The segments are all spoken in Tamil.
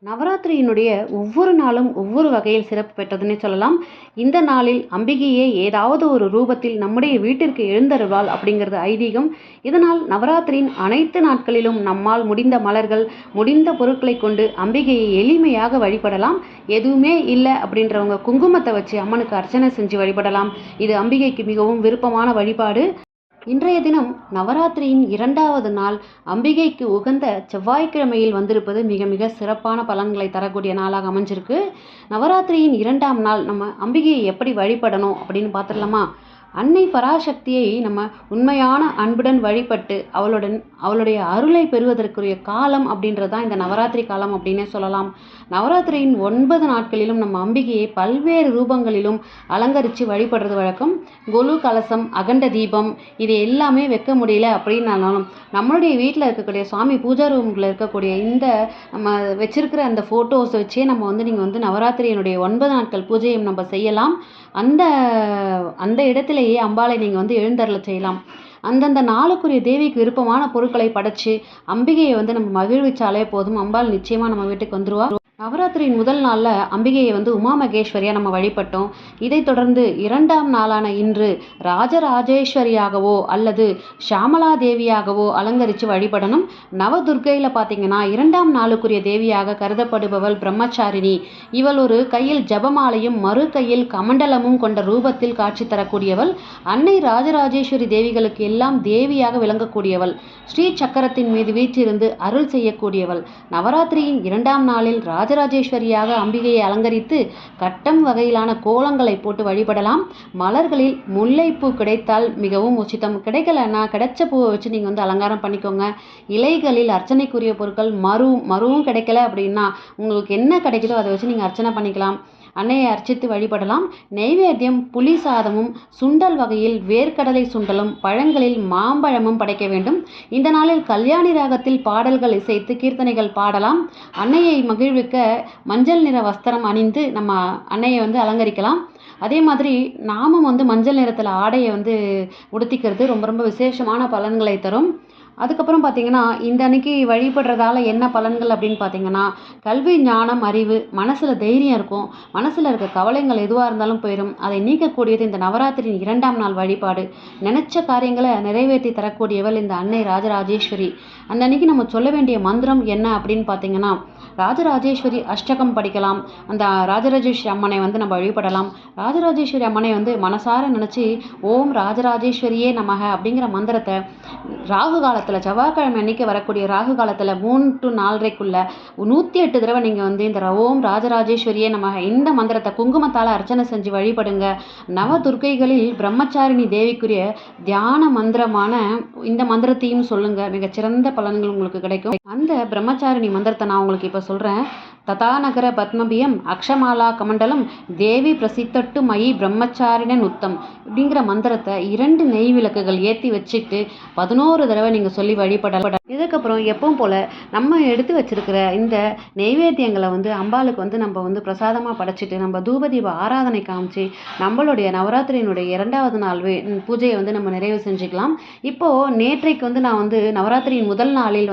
நவராத்திரியினுடைய ஒவ்வொரு நாளும் ஒவ்வொரு வகையில் சிறப்பு பெற்றதுன்னே சொல்லலாம். இந்த நாளில் அம்பிகையே ஏதாவது ஒரு ரூபத்தில் நம்முடைய வீட்டிற்கு எழுந்தருள்வாள் அப்படிங்கிறது ஐதீகம். இதனால் நவராத்திரியின் அனைத்து நாட்களிலும் நம்மால் முடிந்த மலர்கள், முடிந்த பொருட்களை கொண்டு அம்பிகையை எளிமையாக வழிபடலாம். எதுவுமே இல்லை அப்படின்றவங்க குங்குமத்தை வச்சு அம்மனுக்கு அர்ச்சனை செஞ்சு வழிபடலாம். இது அம்பிகைக்கு மிகவும் விருப்பமான வழிபாடு. இன்றைய தினம் நவராத்திரியின் 2வது நாள் அம்பிகைக்கு உகந்த செவ்வாய்க்கிழமையில் வந்திருப்பது மிக மிக சிறப்பான பலன்களை தரக்கூடிய நாளாக அமைஞ்சிருக்கு. நவராத்திரியின் 2ஆம் நாள் நம்ம அம்பிகையை எப்படி வழிபடணும் அப்படின்னு பார்த்துடலாமா? அன்னை பராசக்தியை நம்ம உண்மையான அன்புடன் வழிபட்டு அவளுடைய அருளை பெறுவதற்குரிய காலம் அப்படின்றது தான் இந்த நவராத்திரி காலம் அப்படின்னே சொல்லலாம். நவராத்திரியின் 9 நாட்களிலும் நம்ம அம்பிகையை பல்வேறு ரூபங்களிலும் அலங்கரித்து வழிபடுறது வழக்கம். கொலு கலசம், அகண்ட தீபம் இது எல்லாமே வைக்க முடியல அப்படின்னாலும் நம்மளுடைய வீட்டில் இருக்கக்கூடிய சுவாமி பூஜா ரூமில் இருக்கக்கூடிய இந்த நம்ம வச்சிருக்கிற அந்த ஃபோட்டோஸை வச்சே நம்ம நீங்கள் நவராத்திரியினுடைய 9 நாட்கள் பூஜையும் நம்ம செய்யலாம். அந்த அந்த இடத்திலேயே அம்பாளை நீங்கள் எழுந்தருள செய்யலாம். அந்தந்த நாளுக்குரிய தேவிக்கு விருப்பமான பொருட்களை படைச்சு அம்பிகையை நம்ம மகிழ்விச்சாலே போதும், அம்பாள் நிச்சயமாக நம்ம வீட்டுக்கு வந்துருவா. நவராத்திரியின் முதல் நாளில் அம்பிகையை உமா மகேஸ்வரியாக நம்ம வழிபட்டோம். இதைத் தொடர்ந்து 2ஆம் நாளான இன்று ராஜராஜேஸ்வரியாகவோ அல்லது ஷாமலா தேவியாகவோ அலங்கரித்து வழிபடணும். நவதுர்க்கையில் பார்த்தீங்கன்னா 2ஆம் நாளுக்குரிய தேவியாக கருதப்படுபவள் பிரம்மச்சாரிணி. இவள் ஒரு கையில் ஜபமாலையும் மறு கையில் கமண்டலமும் கொண்ட ரூபத்தில் காட்சி தரக்கூடியவள். அன்னை ராஜராஜேஸ்வரி தேவிகளுக்கு எல்லாம் தேவியாக விளங்கக்கூடியவள். ஸ்ரீ சக்கரத்தின் மீது வீற்றிருந்து அருள் செய்யக்கூடியவள். நவராத்திரியின் 2ஆம் நாளில் ராஜராஜேஸ்வரியாக அம்பிகையை அலங்கரித்து கட்டம் வகையிலான கோலங்களை போட்டு வழிபடலாம். மலர்களில் முல்லைப்பூ கிடைத்தால் மிகவும் உச்சிதம். கிடைக்கலன்னா கிடைச்ச பூவை வச்சு நீங்கள் அலங்காரம் பண்ணிக்கோங்க. இலைகளில் அர்ச்சனைக்குரிய பொருட்கள் மருவும் கிடைக்கல அப்படின்னா உங்களுக்கு என்ன கிடைக்குதோ அதை வச்சு நீங்கள் அர்ச்சனை பண்ணிக்கலாம். அன்னையை அர்ச்சித்து வழிபடலாம். நெய்வேத்தியம் புளி சாதமும் சுண்டல் வகையில் வேர்க்கடலை சுண்டலும் பழங்களில் மாம்பழமும் படைக்க வேண்டும். இந்த நாளில் கல்யாணி ராகத்தில் பாடல்கள் இசைத்து கீர்த்தனைகள் பாடலாம். அன்னையை மகிழ்விக்க மஞ்சள் நிற வஸ்திரம் அணிந்து நம்ம அன்னையை அலங்கரிக்கலாம். அதே மாதிரி நாமும் மஞ்சள் நிறத்தில் ஆடையை உடுத்திக்கிறது ரொம்ப ரொம்ப விசேஷமான பலன்களை தரும். அதுக்கப்புறம் பார்த்திங்கன்னா இந்த அன்னைக்கு வழிபடுறதால என்ன பலன்கள் அப்படின்னு பார்த்தீங்கன்னா, கல்வி, ஞானம், அறிவு, மனசில் தைரியம் இருக்கும். மனசில் இருக்க கவலைகள் எதுவாக இருந்தாலும் போயிடும். அதை நீக்கக்கூடியது இந்த நவராத்திரியின் 2ஆம் நாள் வழிபாடு. நினைச்ச காரியங்களை நிறைவேற்றி தரக்கூடியவள் இந்த அன்னை ராஜராஜேஸ்வரி. அந்த அன்னைக்கு நம்ம சொல்ல வேண்டிய மந்திரம் என்ன அப்படின்னு பார்த்தீங்கன்னா, ராஜராஜேஸ்வரி அஷ்டகம் படிக்கலாம். அந்த ராஜராஜேஸ்வரி அம்மனை நம்ம வழிபடலாம். ராஜராஜேஸ்வரி அம்மனை மனசார நினச்சி ஓம் ராஜராஜேஸ்வரியே நமக அப்படிங்கிற மந்திரத்தை ராகு காலத்தில் செவ்வாய்க்கிழமை அன்னைக்கு வரக்கூடிய ராகு காலத்தில் 3 to 4:30க்குள்ள 108 தடவை நீங்கள் இந்த ஓம் ராஜராஜேஸ்வரியே நமக இந்த மந்திரத்தை குங்குமத்தால் அர்ச்சனை செஞ்சு வழிபடுங்க. நவதுர்க்கைகளில் பிரம்மச்சாரிணி தேவிக்குரிய தியான மந்திரமான இந்த மந்திரத்தையும் சொல்லுங்க. மிகச்சிறந்த பலன்கள் உங்களுக்கு கிடைக்கும். அந்த பிரம்மச்சாரிணி மந்திரத்தை நான் உங்களுக்கு இப்போ சொல்கிறேன். ததாநகர பத்மபியம் அக்ஷமாலா கமண்டலம் தேவி பிரசித்தட்டு மயி பிரம்மச்சாரிணன் உத்தம் அப்படிங்கிற மந்திரத்தை 2 நெய் விளக்குகள் ஏற்றி வச்சுட்டு 11 தடவை நீங்கள் சொல்லி வழிபடலாம். இதுக்கப்புறம் எப்பவும் போல் நம்ம எடுத்து வச்சிருக்கிற இந்த நெய்வேத்தியங்களை அம்பாளுக்கு நம்ம பிரசாதமாக படைச்சிட்டு நம்ம தூபதீப ஆராதனை காமிச்சு நம்மளுடைய நவராத்திரியினுடைய 2வது நாள் பூஜையை நம்ம நிறைவு செஞ்சுக்கலாம். இப்போது நேற்றைக்கு நான் நவராத்திரியின் முதல் நாளில்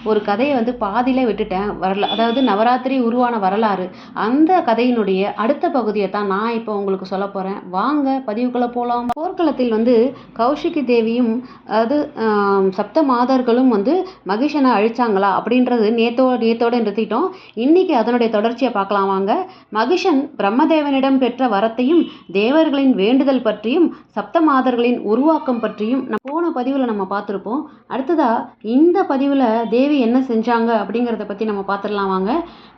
ஒரு கதையை பாதியிலே விட்டுட்டேன். அதாவது நவராத்திரி உருவான வரலாறு, அந்த கதையினுடைய அடுத்த பகுதியை தான் நான் இப்போ உங்களுக்கு சொல்ல போகிறேன். வாங்க பதிவுக்குள்ளே போகலாம். போர்க்களத்தில் கௌஷிகி தேவியும் அதாவது சப்த மாதர்களும் மகிஷனை அழிச்சாங்களா அப்படின்றது நேத்தோடு நிறுத்திட்டோம். இன்னைக்கு அதனுடைய தொடர்ச்சியை பார்க்கலாம் வாங்க. மகிஷன் பிரம்மதேவனிடம் பெற்ற வரத்தையும் தேவர்களின் வேண்டுதல் பற்றியும் சப்த மாதர்களின் உருவாக்கம் பற்றியும் போன பதிவில் நம்ம பார்த்துருப்போம். அடுத்ததா இந்த பதிவில் தேவி என்ன செஞ்சாங்க அப்படிங்கிறத பற்றி நம்ம பார்த்துடலாம் வாங்க.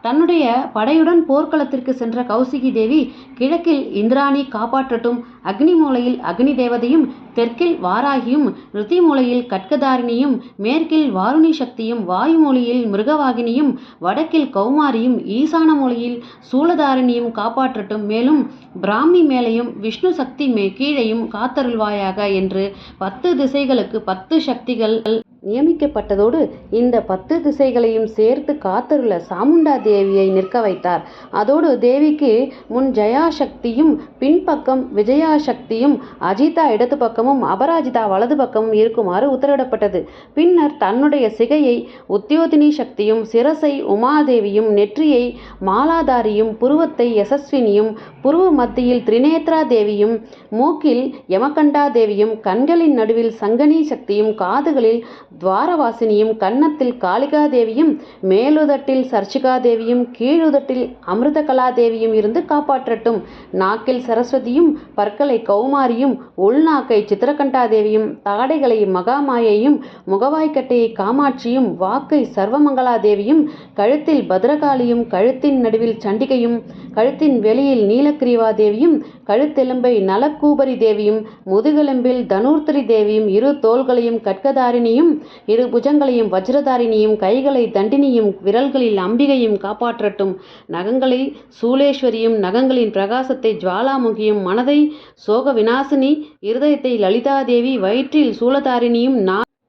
தன்னுடைய படையுடன் போர்க்களத்திற்கு சென்ற கௌசிகி தேவி கிழக்கில் இந்திராணி காப்பாற்றட்டும், அக்னி மூலையில் அக்னி தேவதையும், தெற்கில் வாராகியும், ருதி மூலையில் கட்கதாரிணியும், மேற்கில் வாருணி சக்தியும், வாயு மூலையில் மிருகவாகினியும், வடக்கில் கௌமாரியும், ஈசான மூலையில் சூலதாரிணியும் காப்பாற்றட்டும், மேலும் பிராமி மேலையும் விஷ்ணு சக்தி கீழையும் காத்தருள்வாயாக என்று 10 திசைகளுக்கு 10 சக்திகள் நியமிக்கப்பட்டதோடு இந்த 10 திசைகளையும் சேர்த்து காத்தருள சாமுண்டா தேவியை நிற்க வைத்தார். அதோடு தேவிக்கு முன் ஜெயாசக்தியும் பின்பக்கம் விஜயாசக்தியும் அஜிதா இடது பக்கமும் அபராஜிதா வலது பக்கமும் இருக்குமாறு உத்தரவிடப்பட்டது. பின்னர் தன்னுடைய சிகையை உத்தியோதினி சக்தியும் சிரசை உமாதேவியும் நெற்றியை மாலாதாரியும் புருவத்தை யசஸ்வினியும் புருவ மத்தியில் திரிநேத்ரா தேவியும் மூக்கில் யமகண்டா தேவியும் கண்களின் நடுவில் சங்கனி சக்தியும் காதுகளில் துவாரவாசினியும் கன்னத்தில் காளிகா தேவியும் மேலுதட்டில் சர்ச்சிகா தேவியும் கீழுதட்டில் அமிர்தகலா தேவியும் இருந்து காப்பாற்றட்டும். நாக்கில் சரஸ்வதியும் பற்களை கௌமாரியும் உள்நாக்கை சித்திரகண்டா தேவியும் தாடைகளை மகாமாயையும் முகவாய்க்கட்டையை காமாட்சியும் வாக்கை சர்வமங்களா தேவியும் கழுத்தில் பத்ரகாளியும் கழுத்தின் நடுவில் சண்டிகையும் கழுத்தின் வெளியில் நீலக்கிரீவா தேவியும் கழுத்தெலும்பை நலக்கூபரி தேவியும் முதுகெலும்பில் தனூர்த்தரி தேவியும் இரு தோள்களையும் கட்கதாரிணியும் இரு புஜங்களையும் வஜ்ரதாரிணியும் கைகளை தண்டினியும் விரல்களில் அம்பிகையும் காப்பாற்றட்டும். நகங்களை சூளேஸ்வரியும் நகங்களின் பிரகாசத்தை ஜுவாலாமுகியும் மனதை சோக விநாசினி இருதயத்தை லலிதாதேவி வயிற்றில் சூலதாரிணியும்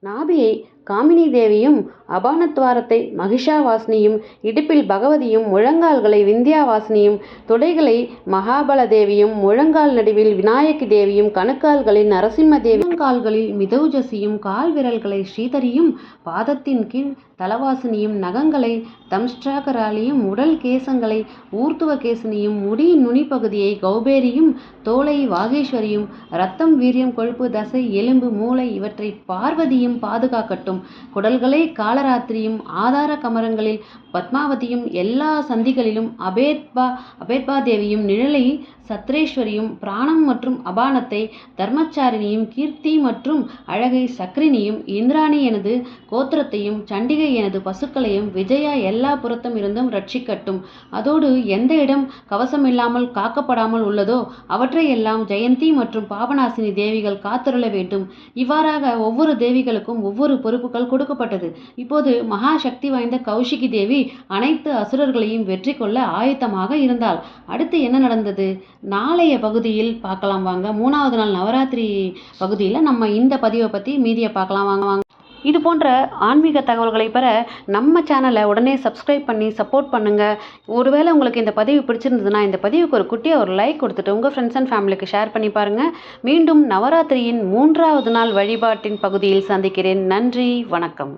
நாபியை காமினி தேவியும் அபானத்வாரத்தை மகிஷாவாசினியும் இடுப்பில் பகவதியும் முழங்கால்களை விந்தியாவாசினியும் தொடைகளை மகாபல தேவியும் முழங்கால் நடுவில் விநாயகி தேவியும் கணுக்கால்களில் நரசிம்ம தேவி முழங்கால்களில் மிதௌஜசியும் கால் விரல்களை ஸ்ரீதரியும் பாதத்தின் கீழ் தலவாசினியும் நகங்களை தம்ஷ்டாகராலியும் உடல் கேசங்களை ஊர்த்துவ கேசனியும் முடியின் நுனிப்பகுதியை கௌபேரியும் தோலை வாகேஸ்வரியும் இரத்தம் வீரியம் கொழுப்பு தசை எலும்பு மூளை இவற்றை பார்வதியும் பாதுகாக்கட்டும். குடல்களை காலராத்திரியும் ஆதார கமரங்களில் பத்மாவதியும் எல்லா சந்திகளிலும் அபேத்பா தேவியும் நிழலை சத்ரேஸ்வரியும் பிராணம் மற்றும் அபானத்தை தர்மச்சாரிணியும் கீர்த்தி மற்றும் அழகை சக்ரினியும் இந்திராணி எனது கோத்திரத்தையும் சண்டிகை எனது பசுக்களையும் விஜயா எல்லா புறத்தும் இருந்தும் ரட்சிக்கட்டும். அதோடு எந்த இடம் கவசம் இல்லாமல் காக்கப்படாமல் உள்ளதோ அவற்றையெல்லாம் ஜெயந்தி மற்றும் பாபநாசினி தேவிகள் காத்தருள வேண்டும். இவ்வாறாக ஒவ்வொரு தேவிகளுக்கும் ஒவ்வொரு பொறுப்புகள் கொடுக்கப்பட்டது. இப்போது மகா சக்தி வாய்ந்த கௌஷிகி தேவி அனைத்து அசுரர்களையும் வெற்றி கொள்ள ஆயத்தமாக இருந்தாள். அடுத்து என்ன நடந்தது நாளைய பகுதியில் பார்க்கலாம் வாங்க. 3வது நாள் நவராத்திரி பகுதியில் நம்ம இந்த பதிவை பற்றி மீதியை பார்க்கலாம் வாங்க. இது போன்ற ஆன்மீக தகவல்களை பெற நம்ம சேனலை உடனே சப்ஸ்கிரைப் பண்ணி சப்போர்ட் பண்ணுங்கள். ஒருவேளை உங்களுக்கு இந்த பதிவு பிடிச்சிருந்ததுன்னா இந்த பதிவுக்கு ஒரு குட்டியாக ஒரு லைக் கொடுத்துட்டு உங்கள் ஃப்ரெண்ட்ஸ் அண்ட் ஃபேமிலிக்கு ஷேர் பண்ணி பாருங்கள். மீண்டும் நவராத்திரியின் 3வது நாள் வழிபாட்டின் பகுதியில் சந்திக்கிறேன். நன்றி, வணக்கம்.